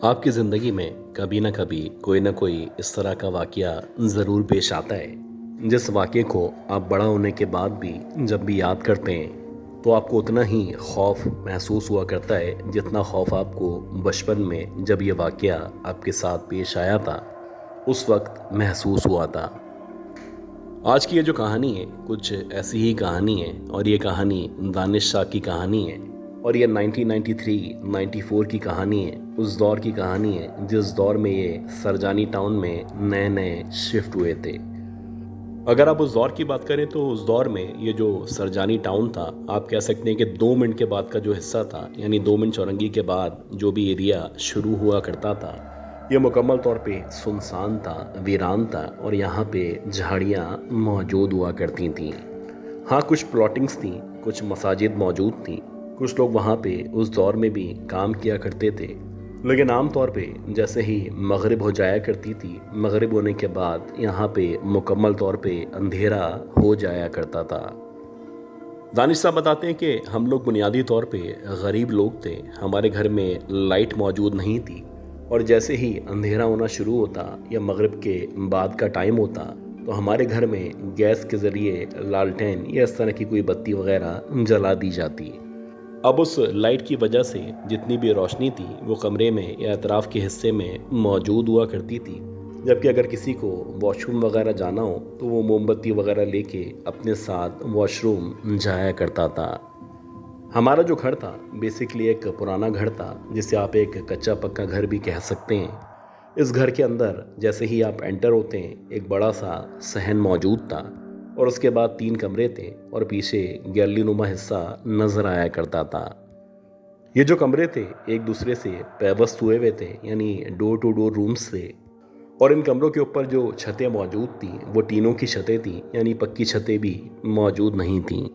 آپ کی زندگی میں کبھی نہ کبھی کوئی نہ کوئی اس طرح کا واقعہ ضرور پیش آتا ہے جس واقعے کو آپ بڑا ہونے کے بعد بھی جب بھی یاد کرتے ہیں تو آپ کو اتنا ہی خوف محسوس ہوا کرتا ہے جتنا خوف آپ کو بچپن میں جب یہ واقعہ آپ کے ساتھ پیش آیا تھا اس وقت محسوس ہوا تھا۔ آج کی یہ جو کہانی ہے کچھ ایسی ہی کہانی ہے اور یہ کہانی دانش شاہ کی کہانی ہے اور یہ 1993-94 کی کہانی ہے، اس دور کی کہانی ہے جس دور میں یہ سرجانی ٹاؤن میں نئے نئے شفٹ ہوئے تھے۔ اگر آپ اس دور کی بات کریں تو اس دور میں یہ جو سرجانی ٹاؤن تھا آپ کہہ سکتے ہیں کہ 2 منٹ کے بعد کا جو حصہ تھا، یعنی 2 منٹ چورنگی کے بعد جو بھی ایریا شروع ہوا کرتا تھا یہ مکمل طور پہ سنسان تھا، ویران تھا اور یہاں پہ جھاڑیاں موجود ہوا کرتی تھیں۔ ہاں کچھ پلاٹنگز تھیں، کچھ مساجد موجود تھیں، کچھ لوگ وہاں پہ اس دور میں بھی کام کیا کرتے تھے، لیکن عام طور پہ جیسے ہی مغرب ہو جایا کرتی تھی مغرب ہونے کے بعد یہاں پہ مکمل طور پہ اندھیرا ہو جایا کرتا تھا۔ دانش صاحب بتاتے ہیں کہ ہم لوگ بنیادی طور پہ غریب لوگ تھے، ہمارے گھر میں لائٹ موجود نہیں تھی اور جیسے ہی اندھیرا ہونا شروع ہوتا یا مغرب کے بعد کا ٹائم ہوتا تو ہمارے گھر میں گیس کے ذریعے لالٹین یا اس طرح کی کوئی بتی وغیرہ جلا دی جاتی۔ اب اس لائٹ کی وجہ سے جتنی بھی روشنی تھی وہ کمرے میں یا اطراف کے حصے میں موجود ہوا کرتی تھی، جبکہ اگر کسی کو واش روم وغیرہ جانا ہو تو وہ موم بتی وغیرہ لے کے اپنے ساتھ واش روم جایا کرتا تھا۔ ہمارا جو گھر تھا بیسیکلی ایک پرانا گھر تھا جسے آپ ایک کچا پکا گھر بھی کہہ سکتے ہیں۔ اس گھر کے اندر جیسے ہی آپ انٹر ہوتے ہیں ایک بڑا سا صحن موجود تھا اور اس کے بعد 3 کمرے تھے اور پیچھے گیلری نما حصہ نظر آیا کرتا تھا۔ یہ جو کمرے تھے ایک دوسرے سے پیوست ہوئے ہوئے تھے، یعنی ڈور ٹو ڈور رومز تھے، اور ان کمروں کے اوپر جو چھتیں موجود تھیں وہ ٹینوں کی چھتیں تھیں، یعنی پکی چھتیں بھی موجود نہیں تھیں۔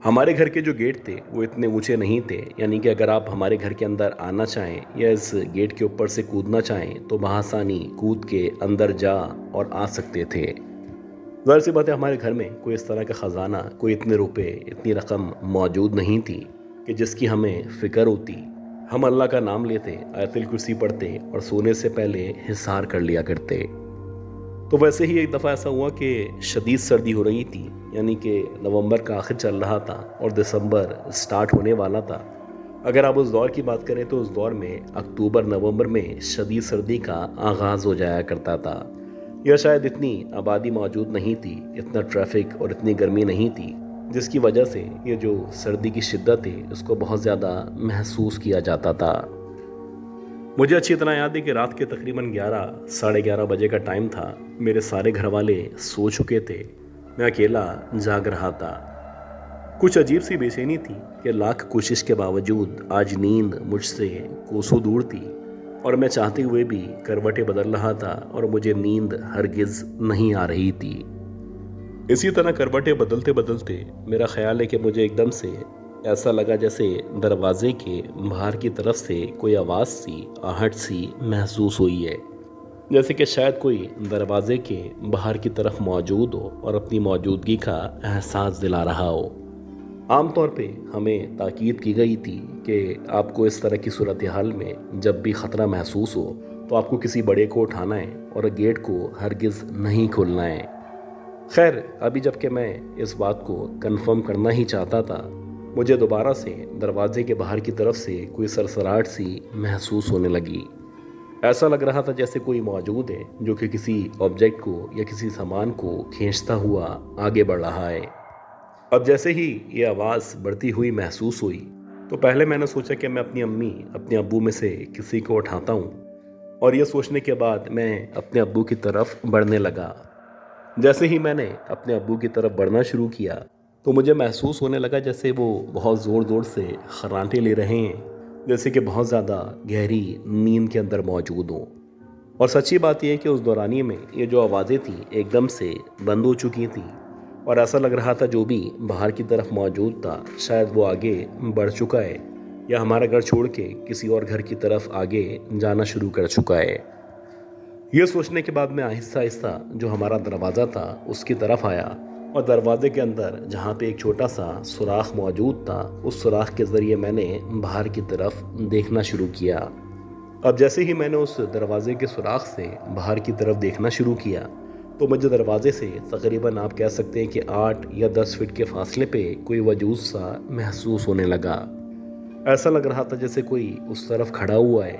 ہمارے گھر کے جو گیٹ تھے وہ اتنے اونچے نہیں تھے، یعنی کہ اگر آپ ہمارے گھر کے اندر آنا چاہیں یا اس گیٹ کے اوپر سے کودنا چاہیں تو بآسانی کود کے اندر جا اور آ سکتے تھے۔ ظاہر سی بات ہے ہمارے گھر میں کوئی اس طرح کا خزانہ، کوئی اتنے روپے، اتنی رقم موجود نہیں تھی کہ جس کی ہمیں فکر ہوتی۔ ہم اللہ کا نام لیتے، آیت الکرسی پڑھتے اور سونے سے پہلے حصار کر لیا کرتے۔ تو ویسے ہی ایک دفعہ ایسا ہوا کہ شدید سردی ہو رہی تھی، یعنی کہ نومبر کا آخر چل رہا تھا اور دسمبر سٹارٹ ہونے والا تھا۔ اگر آپ اس دور کی بات کریں تو اس دور میں اکتوبر نومبر میں شدید سردی کا آغاز ہو جایا کرتا تھا، یا شاید اتنی آبادی موجود نہیں تھی، اتنا ٹریفک اور اتنی گرمی نہیں تھی، جس کی وجہ سے یہ جو سردی کی شدت ہے اس کو بہت زیادہ محسوس کیا جاتا تھا۔ مجھے اچھی طرح یاد ہے کہ رات کے تقریباً 11 ساڑھے 11 بجے کا ٹائم تھا، میرے سارے گھر والے سو چکے تھے، میں اکیلا جاگ رہا تھا۔ کچھ عجیب سی بے چینی تھی کہ لاکھ کوشش کے باوجود آج نیند مجھ سے کوسوں دور تھی اور میں چاہتے ہوئے بھی کروٹیں بدل رہا تھا اور مجھے نیند ہرگز نہیں آ رہی تھی۔ اسی طرح کروٹیں بدلتے بدلتے میرا خیال ہے کہ مجھے ایک دم سے ایسا لگا جیسے دروازے کے باہر کی طرف سے کوئی آواز سی، آہٹ سی محسوس ہوئی ہے، جیسے کہ شاید کوئی دروازے کے باہر کی طرف موجود ہو اور اپنی موجودگی کا احساس دلا رہا ہو۔ عام طور پہ ہمیں تاکید کی گئی تھی کہ آپ کو اس طرح کی صورتحال میں جب بھی خطرہ محسوس ہو تو آپ کو کسی بڑے کو اٹھانا ہے اور گیٹ کو ہرگز نہیں کھولنا ہے۔ خیر ابھی جب کہ میں اس بات کو کنفرم کرنا ہی چاہتا تھا مجھے دوبارہ سے دروازے کے باہر کی طرف سے کوئی سرسراہٹ سی محسوس ہونے لگی۔ ایسا لگ رہا تھا جیسے کوئی موجود ہے جو کہ کسی آبجیکٹ کو یا کسی سامان کو کھینچتا ہوا آگے بڑھ رہا ہے۔ اب جیسے ہی یہ آواز بڑھتی ہوئی محسوس ہوئی تو پہلے میں نے سوچا کہ میں اپنی امی اپنے ابو میں سے کسی کو اٹھاتا ہوں، اور یہ سوچنے کے بعد میں اپنے ابو کی طرف بڑھنے لگا۔ جیسے ہی میں نے اپنے ابو کی طرف بڑھنا شروع کیا تو مجھے محسوس ہونے لگا جیسے وہ بہت زور زور سے خرانٹے لے رہے ہیں، جیسے کہ بہت زیادہ گہری نیند کے اندر موجود ہوں۔ اور سچی بات یہ ہے کہ اس دورانیے میں یہ جو آوازیں تھیں ایک دم سے بند ہو چکی تھیں اور ایسا لگ رہا تھا جو بھی باہر کی طرف موجود تھا شاید وہ آگے بڑھ چکا ہے یا ہمارا گھر چھوڑ کے کسی اور گھر کی طرف آگے جانا شروع کر چکا ہے۔ یہ سوچنے کے بعد میں آہستہ آہستہ جو ہمارا دروازہ تھا اس کی طرف آیا اور دروازے کے اندر جہاں پہ ایک چھوٹا سا سوراخ موجود تھا اس سوراخ کے ذریعے میں نے باہر کی طرف دیکھنا شروع کیا۔ اب جیسے ہی میں نے اس دروازے کے سوراخ سے باہر کی طرف دیکھنا شروع کیا تو مجھے دروازے سے تقریباً آپ کہہ سکتے ہیں کہ 8 یا 10 فٹ کے فاصلے پہ کوئی وجود سا محسوس ہونے لگا۔ ایسا لگ رہا تھا جیسے کوئی اس طرف کھڑا ہوا ہے،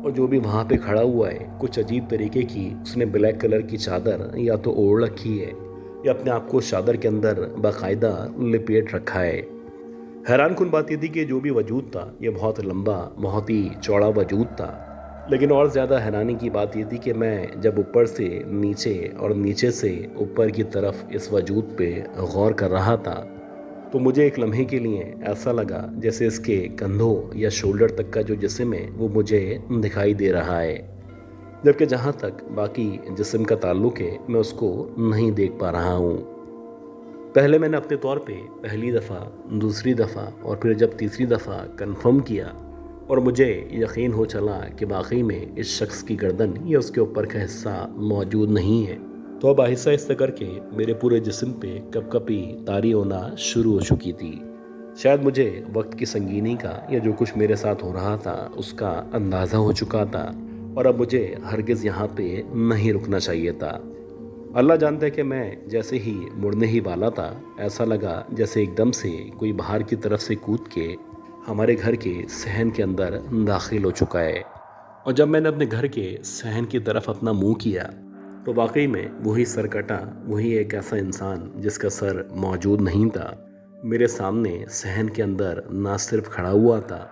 اور جو بھی وہاں پہ کھڑا ہوا ہے کچھ عجیب طریقے کی اس نے بلیک کلر کی چادر یا تو اوڑھ رکھی ہے یا اپنے آپ کو اس چادر کے اندر باقاعدہ لپیٹ رکھا ہے۔ حیران کن بات یہ تھی کہ جو بھی وجود تھا یہ بہت لمبا، بہت ہی چوڑا وجود تھا، لیکن اور زیادہ حیرانی کی بات یہ تھی کہ میں جب اوپر سے نیچے اور نیچے سے اوپر کی طرف اس وجود پہ غور کر رہا تھا تو مجھے ایک لمحے کے لیے ایسا لگا جیسے اس کے کندھوں یا شولڈر تک کا جو جسم ہے وہ مجھے دکھائی دے رہا ہے، جبکہ جہاں تک باقی جسم کا تعلق ہے میں اس کو نہیں دیکھ پا رہا ہوں۔ پہلے میں نے اپنے طور پہ پہلی دفعہ، دوسری دفعہ اور پھر جب تیسری دفعہ کنفرم کیا اور مجھے یقین ہو چلا کہ واقعی میں اس شخص کی گردن یا اس کے اوپر کا حصہ موجود نہیں ہے، تو اب آہستہ آہستہ کر کے میرے پورے جسم پہ کپ کپی طاری ہونا شروع ہو چکی تھی۔ شاید مجھے وقت کی سنگینی کا یا جو کچھ میرے ساتھ ہو رہا تھا اس کا اندازہ ہو چکا تھا، اور اب مجھے ہرگز یہاں پہ نہیں رکنا چاہیے تھا۔ اللہ جانتا ہے کہ میں جیسے ہی مڑنے ہی والا تھا ایسا لگا جیسے ایک دم سے کوئی باہر کی طرف سے کود کے ہمارے گھر کے صحن کے اندر داخل ہو چکا ہے، اور جب میں نے اپنے گھر کے صحن کی طرف اپنا منہ کیا تو واقعی میں وہی سرکٹا، وہی ایک ایسا انسان جس کا سر موجود نہیں تھا میرے سامنے صحن کے اندر نہ صرف کھڑا ہوا تھا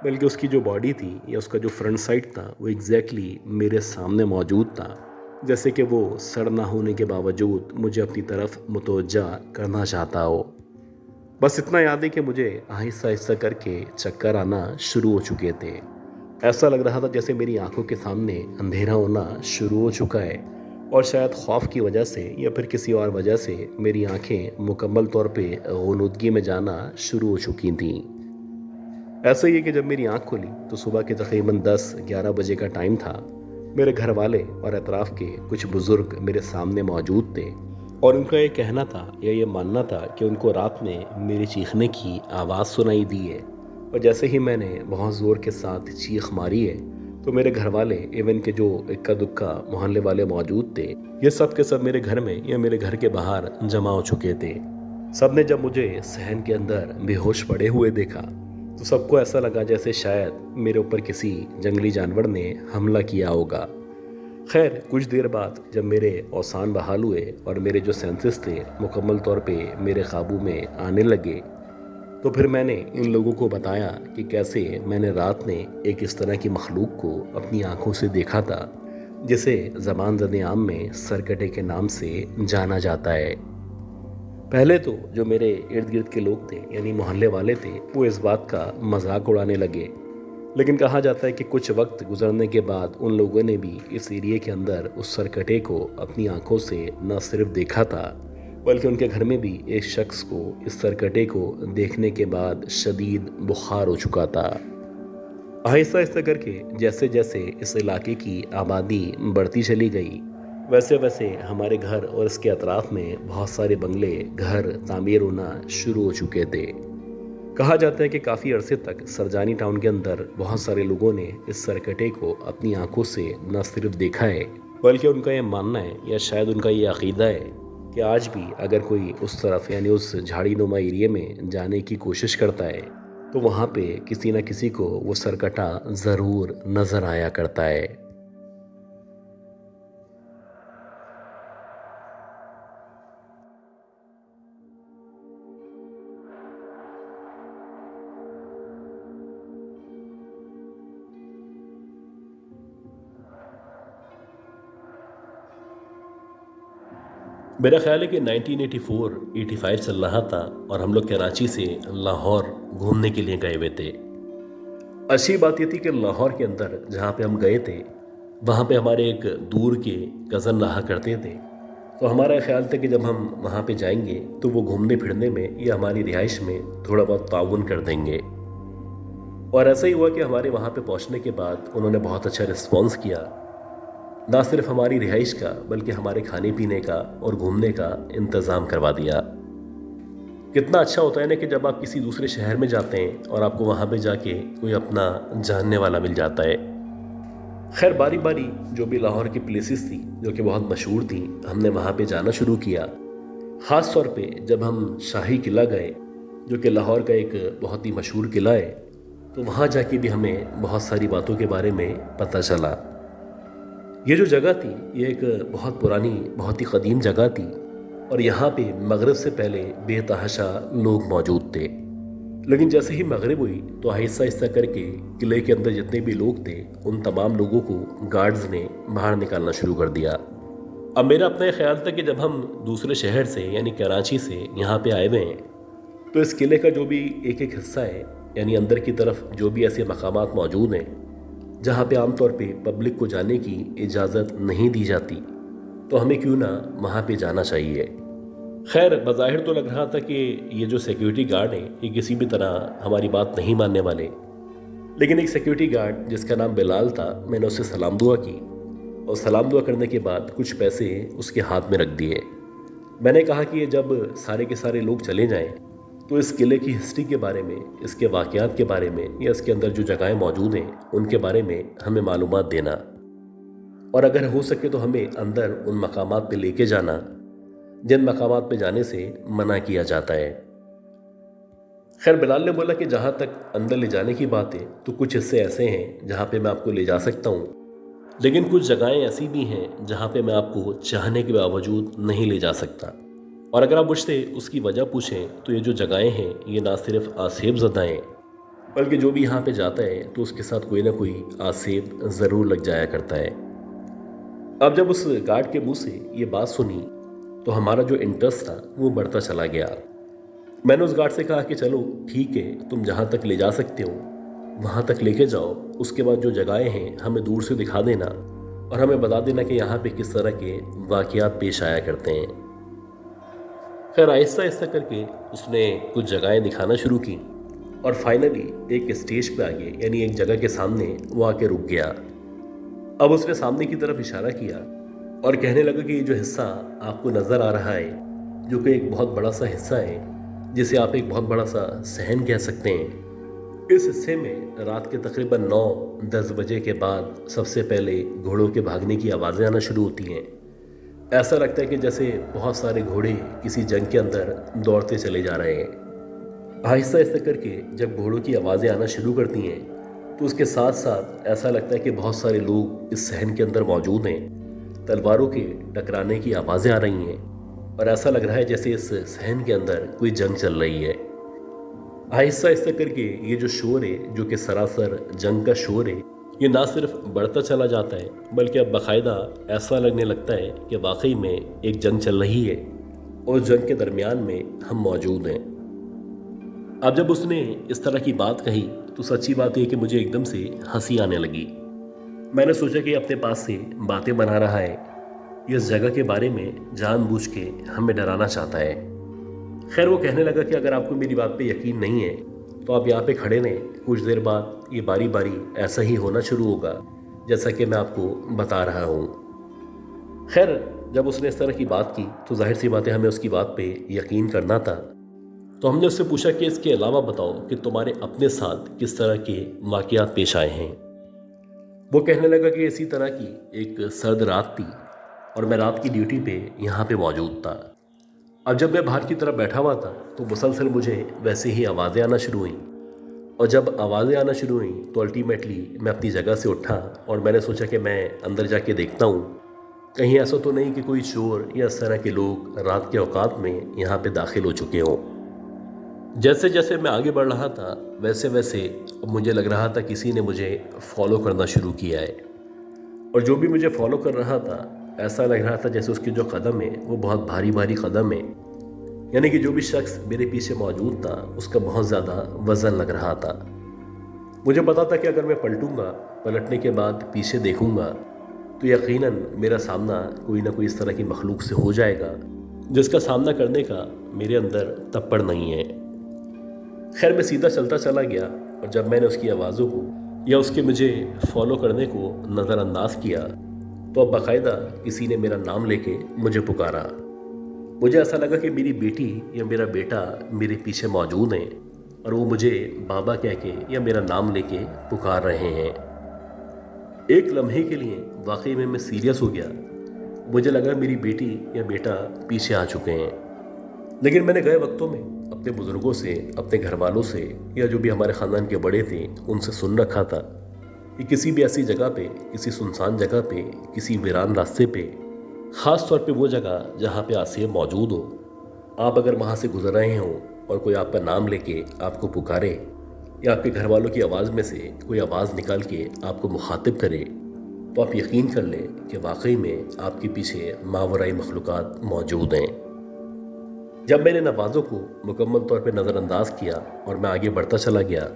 بلکہ اس کی جو باڈی تھی یا اس کا جو فرنٹ سائڈ تھا وہ ایگزیکٹلی میرے سامنے موجود تھا، جیسے کہ وہ سڑ نہ ہونے کے باوجود مجھے اپنی طرف متوجہ کرنا چاہتا ہو۔ بس اتنا یاد ہے کہ مجھے آہستہ آہستہ کر کے چکر آنا شروع ہو چکے تھے۔ ایسا لگ رہا تھا جیسے میری آنکھوں کے سامنے اندھیرا ہونا شروع ہو چکا ہے، اور شاید خوف کی وجہ سے یا پھر کسی اور وجہ سے میری آنکھیں مکمل طور پہ غنودگی میں جانا شروع ہو چکی تھیں۔ ایسا ہی ہے کہ جب میری آنکھ کھلی تو صبح کے تقریباً 10-11 بجے کا ٹائم تھا۔ میرے گھر والے اور اطراف کے کچھ بزرگ میرے سامنے موجود تھے، اور ان کا یہ کہنا تھا یا یہ ماننا تھا کہ ان کو رات میں میرے چیخنے کی آواز سنائی دی ہے، اور جیسے ہی میں نے بہت زور کے ساتھ چیخ ماری ہے تو میرے گھر والے ایون کے جو اکا دکا محلے والے موجود تھے یہ سب کے سب میرے گھر میں یا میرے گھر کے باہر جمع ہو چکے تھے۔ سب نے جب مجھے صحن کے اندر بے ہوش پڑے ہوئے دیکھا تو سب کو ایسا لگا جیسے شاید میرے اوپر کسی جنگلی جانور نے حملہ کیا ہوگا۔ خیر کچھ دیر بعد جب میرے اوسان بحال ہوئے اور میرے جو سینسز تھے مکمل طور پہ میرے قابو میں آنے لگے تو پھر میں نے ان لوگوں کو بتایا کہ کیسے میں نے رات میں ایک اس طرح کی مخلوق کو اپنی آنکھوں سے دیکھا تھا جسے زبان زد عام میں سرکٹے کے نام سے جانا جاتا ہے۔ پہلے تو جو میرے ارد گرد کے لوگ تھے یعنی محلے والے تھے وہ اس بات کا مذاق اڑانے لگے، لیکن کہا جاتا ہے کہ کچھ وقت گزرنے کے بعد ان لوگوں نے بھی اس ایریے کے اندر اس سرکٹے کو اپنی آنکھوں سے نہ صرف دیکھا تھا بلکہ ان کے گھر میں بھی ایک شخص کو اس سرکٹے کو دیکھنے کے بعد شدید بخار ہو چکا تھا۔ آہستہ آہستہ کر کے جیسے جیسے اس علاقے کی آبادی بڑھتی چلی گئی ویسے ویسے ہمارے گھر اور اس کے اطراف میں بہت سارے بنگلے گھر تعمیر ہونا شروع ہو چکے تھے۔ کہا جاتا ہے کہ کافی عرصے تک سرجانی ٹاؤن کے اندر بہت سارے لوگوں نے اس سرکٹے کو اپنی آنکھوں سے نہ صرف دیکھا ہے بلکہ ان کا یہ ماننا ہے یا شاید ان کا یہ عقیدہ ہے کہ آج بھی اگر کوئی اس طرف یعنی اس جھاڑی نما ایریے میں جانے کی کوشش کرتا ہے تو وہاں پہ کسی نہ کسی کو وہ سرکٹا ضرور نظر آیا کرتا ہے۔ میرا خیال ہے کہ 1984-85 چل رہا تھا اور ہم لوگ کراچی سے لاہور گھومنے کے لیے گئے ہوئے تھے۔ اچھی بات یہ تھی کہ لاہور کے اندر جہاں پہ ہم گئے تھے وہاں پہ ہمارے ایک دور کے کزن رہا کرتے تھے، تو ہمارا خیال تھا کہ جب ہم وہاں پہ جائیں گے تو وہ گھومنے پھرنے میں یا ہماری رہائش میں تھوڑا بہت تعاون کر دیں گے، اور ایسا ہی ہوا کہ ہمارے وہاں پہ پہنچنے کے بعد انہوں نے بہت اچھا رسپانس کیا، نہ صرف ہماری رہائش کا بلکہ ہمارے کھانے پینے کا اور گھومنے کا انتظام کروا دیا۔ کتنا اچھا ہوتا ہے نا کہ جب آپ کسی دوسرے شہر میں جاتے ہیں اور آپ کو وہاں پہ جا کے کوئی اپنا جاننے والا مل جاتا ہے۔ خیر باری باری جو بھی لاہور کی پلیسز تھی جو کہ بہت مشہور تھیں ہم نے وہاں پہ جانا شروع کیا. خاص طور پہ جب ہم شاہی قلعہ گئے جو کہ لاہور کا ایک بہت ہی مشہور قلعہ ہے، تو وہاں جا کے بھی ہمیں بہت ساری باتوں کے بارے میں پتہ چلا. یہ جو جگہ تھی یہ ایک بہت پرانی بہت ہی قدیم جگہ تھی، اور یہاں پہ مغرب سے پہلے بے تحاشا لوگ موجود تھے. لیکن جیسے ہی مغرب ہوئی تو آہستہ آہستہ کر کے قلعے کے اندر جتنے بھی لوگ تھے ان تمام لوگوں کو گارڈز نے باہر نکالنا شروع کر دیا. اب میرا اپنا یہ خیال تھا کہ جب ہم دوسرے شہر سے یعنی کراچی سے یہاں پہ آئے ہوئے ہیں تو اس قلعے کا جو بھی ایک ایک حصہ ہے یعنی اندر کی طرف جو بھی ایسے مقامات موجود ہیں جہاں پہ عام طور پہ پبلک کو جانے کی اجازت نہیں دی جاتی، تو ہمیں کیوں نہ وہاں پہ جانا چاہیے. خیر بظاہر تو لگ رہا تھا کہ یہ جو سیکیورٹی گارڈ ہیں یہ کسی بھی طرح ہماری بات نہیں ماننے والے، لیکن ایک سیکیورٹی گارڈ جس کا نام بلال تھا، میں نے اسے سلام دعا کی اور سلام دعا کرنے کے بعد کچھ پیسے اس کے ہاتھ میں رکھ دیے. میں نے کہا کہ جب سارے کے سارے لوگ چلے جائیں تو اس قلعے کی ہسٹری کے بارے میں، اس کے واقعات کے بارے میں یا اس کے اندر جو جگہیں موجود ہیں ان کے بارے میں ہمیں معلومات دینا، اور اگر ہو سکے تو ہمیں اندر ان مقامات پہ لے کے جانا جن مقامات پہ جانے سے منع کیا جاتا ہے. خیر بلال نے بولا کہ جہاں تک اندر لے جانے کی بات ہے تو کچھ حصے ایسے ہیں جہاں پہ میں آپ کو لے جا سکتا ہوں، لیکن کچھ جگہیں ایسی بھی ہیں جہاں پہ میں آپ کو چاہنے کے باوجود نہیں لے جا سکتا. اور اگر آپ مجھ سے اس کی وجہ پوچھیں تو یہ جو جگہیں ہیں یہ نہ صرف آسیب زدہ ہیں بلکہ جو بھی یہاں پہ جاتا ہے تو اس کے ساتھ کوئی نہ کوئی آسیب ضرور لگ جایا کرتا ہے. اب جب اس گارڈ کے منہ سے یہ بات سنی تو ہمارا جو انٹرسٹ تھا وہ بڑھتا چلا گیا. میں نے اس گارڈ سے کہا کہ چلو ٹھیک ہے، تم جہاں تک لے جا سکتے ہو وہاں تک لے کے جاؤ، اس کے بعد جو جگہیں ہیں ہمیں دور سے دکھا دینا اور ہمیں بتا دینا کہ یہاں پہ کس طرح کے واقعات پیش آیا کرتے ہیں. خیر آہستہ آہستہ کر کے اس نے کچھ جگہیں دکھانا شروع کی اور فائنلی ایک اسٹیج پہ آگے یعنی ایک جگہ کے سامنے وہ آ کے رک گیا. اب اس نے سامنے کی طرف اشارہ کیا اور کہنے لگا کہ یہ جو حصہ آپ کو نظر آ رہا ہے جو کہ ایک بہت بڑا سا حصہ ہے جسے آپ ایک بہت بڑا سا صحن کہہ سکتے ہیں، اس حصے میں رات کے تقریباً 9-10 بجے کے بعد سب سے پہلے گھوڑوں کے بھاگنے کی آوازیں آنا شروع ہوتی ہیں. ایسا لگتا ہے کہ جیسے بہت سارے گھوڑے کسی جنگ کے اندر دوڑتے چلے جا رہے ہیں. آہستہ آہستہ کر کے جب گھوڑوں کی آوازیں آنا شروع کرتی ہیں تو اس کے ساتھ ساتھ ایسا لگتا ہے کہ بہت سارے لوگ اس صحن کے اندر موجود ہیں. تلواروں کے ٹکرانے کی آوازیں آ رہی ہیں اور ایسا لگ رہا ہے جیسے اس صحن کے اندر کوئی جنگ چل رہی ہے. آہستہ آہستہ کر کے یہ جو شور ہے جو کہ سراسر جنگ کا شور ہے یہ نہ صرف بڑھتا چلا جاتا ہے بلکہ اب باقاعدہ ایسا لگنے لگتا ہے کہ واقعی میں ایک جنگ چل رہی ہے اور جنگ کے درمیان میں ہم موجود ہیں. اب جب اس نے اس طرح کی بات کہی تو سچی بات یہ کہ مجھے ایک دم سے ہنسی آنے لگی. میں نے سوچا کہ اپنے پاس سے باتیں بنا رہا ہے، یہ اس جگہ کے بارے میں جان بوجھ کے ہمیں ڈرانا چاہتا ہے. خیر وہ کہنے لگا کہ اگر آپ کو میری بات پہ یقین نہیں ہے تو آپ یہاں پہ کھڑے رہیں، کچھ دیر بعد یہ باری باری ایسا ہی ہونا شروع ہوگا جیسا کہ میں آپ کو بتا رہا ہوں. خیر جب اس نے اس طرح کی بات کی تو ظاہر سی بات ہے ہمیں اس کی بات پہ یقین کرنا تھا. تو ہم نے اس سے پوچھا کہ اس کے علاوہ بتاؤ کہ تمہارے اپنے ساتھ کس طرح کے واقعات پیش آئے ہیں. وہ کہنے لگا کہ اسی طرح کی ایک سرد رات تھی اور میں رات کی ڈیوٹی پہ یہاں پہ موجود تھا. اب جب میں باہر کی طرف بیٹھا ہوا تھا تو مسلسل مجھے ویسے ہی آوازیں آنا شروع ہوئیں، اور جب آوازیں آنا شروع ہوئیں تو الٹیمیٹلی میں اپنی جگہ سے اٹھا اور میں نے سوچا کہ میں اندر جا کے دیکھتا ہوں کہیں ایسا تو نہیں کہ کوئی چور یا اس طرح کے لوگ رات کے اوقات میں یہاں پہ داخل ہو چکے ہوں. جیسے جیسے میں آگے بڑھ رہا تھا ویسے ویسے اب مجھے لگ رہا تھا کسی نے مجھے فالو کرنا شروع کیا ہے، اور جو بھی مجھے فالو کر رہا تھا ایسا لگ رہا تھا جیسے اس کے جو قدم ہے وہ بہت بھاری بھاری قدم ہے، یعنی کہ جو بھی شخص میرے پیچھے موجود تھا اس کا بہت زیادہ وزن لگ رہا تھا. مجھے پتا تھا کہ اگر میں پلٹوں گا، پلٹنے کے بعد پیچھے دیکھوں گا تو یقیناً میرا سامنا کوئی نہ کوئی اس طرح کی مخلوق سے ہو جائے گا جس کا سامنا کرنے کا میرے اندر تپڑ نہیں ہے. خیر میں سیدھا چلتا چلا گیا اور جب میں نے اس کی آوازوں کو یا اس کے مجھے فالو کرنے کو نظر انداز کیا تو اب باقاعدہ کسی نے میرا نام لے کے مجھے پکارا. مجھے ایسا لگا کہ میری بیٹی یا میرا بیٹا میرے پیچھے موجود ہیں اور وہ مجھے بابا کہہ کے یا میرا نام لے کے پکار رہے ہیں. ایک لمحے کے لیے واقعی میں سیریس ہو گیا. مجھے لگا میری بیٹی یا بیٹا پیچھے آ چکے ہیں. لیکن میں نے گئے وقتوں میں اپنے بزرگوں سے، اپنے گھر والوں سے، یا جو بھی ہمارے خاندان کے بڑے تھے ان سے سن رکھا تھا کہ کسی بھی ایسی جگہ پہ، کسی سنسان جگہ پہ، کسی ویران راستے پہ، خاص طور پہ وہ جگہ جہاں پہ آسیہ موجود ہو، آپ اگر وہاں سے گزر رہے ہوں اور کوئی آپ کا نام لے کے آپ کو پکارے، یا آپ کے گھر والوں کی آواز میں سے کوئی آواز نکال کے آپ کو مخاطب کرے، تو آپ یقین کر لیں کہ واقعی میں آپ کے پیچھے ماورائی مخلوقات موجود ہیں. جب میں نے نوازوں کو مکمل طور پہ نظر انداز کیا اور میں آگے بڑھتا چلا گیا،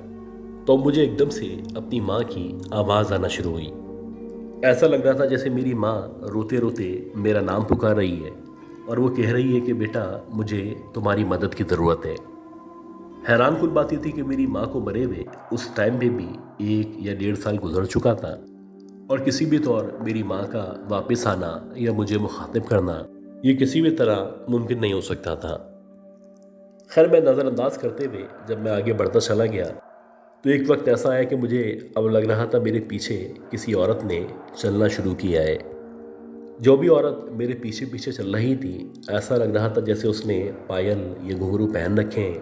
تو مجھے ایک دم سے اپنی ماں کی آواز آنا شروع ہوئی. ایسا لگ رہا تھا جیسے میری ماں روتے روتے میرا نام پکار رہی ہے اور وہ کہہ رہی ہے کہ بیٹا مجھے تمہاری مدد کی ضرورت ہے. حیران کن بات یہ تھی کہ میری ماں کو مرے ہوئے اس ٹائم پہ بھی 1 یا 1.5 سال گزر چکا تھا، اور کسی بھی طور میری ماں کا واپس آنا یا مجھے مخاطب کرنا یہ کسی بھی طرح ممکن نہیں ہو سکتا تھا. خیر، میں نظر انداز کرتے ہوئے جب میں آگے بڑھتا چلا گیا تو ایک وقت ایسا آیا کہ مجھے اب لگ رہا تھا میرے پیچھے کسی عورت نے چلنا شروع کیا ہے. جو بھی عورت میرے پیچھے پیچھے چل رہی تھی، ایسا لگ رہا تھا جیسے اس نے پائل یا گھنگرو پہن رکھے ہیں،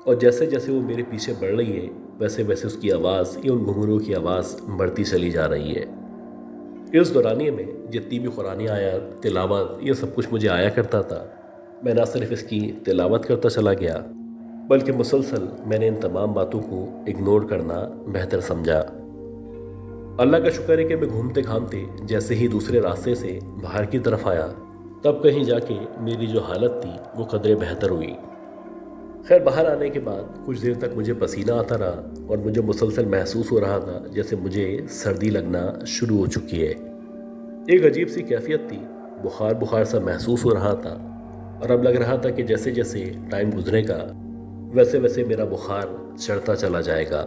اور جیسے جیسے وہ میرے پیچھے بڑھ رہی ہے ویسے ویسے اس کی آواز یا ان گھنگرو کی آواز بڑھتی چلی جا رہی ہے. اس دورانیے میں جتنی بھی قرآنی آیات، تلاوت، یہ سب کچھ مجھے آیا کرتا تھا، میں نہ صرف اس کی تلاوت کرتا چلا گیا بلکہ مسلسل میں نے ان تمام باتوں کو اگنور کرنا بہتر سمجھا. اللہ کا شکر ہے کہ میں گھومتے گھامتے جیسے ہی دوسرے راستے سے باہر کی طرف آیا، تب کہیں جا کے میری جو حالت تھی وہ قدرے بہتر ہوئی. خیر، باہر آنے کے بعد کچھ دیر تک مجھے پسینہ آتا رہا اور مجھے مسلسل محسوس ہو رہا تھا جیسے مجھے سردی لگنا شروع ہو چکی ہے. ایک عجیب سی کیفیت تھی، بخار بخار سا محسوس ہو رہا تھا، اور اب لگ رہا تھا کہ جیسے جیسے ٹائم گزرے گا ویسے ویسے میرا بخار چڑھتا چلا جائے گا.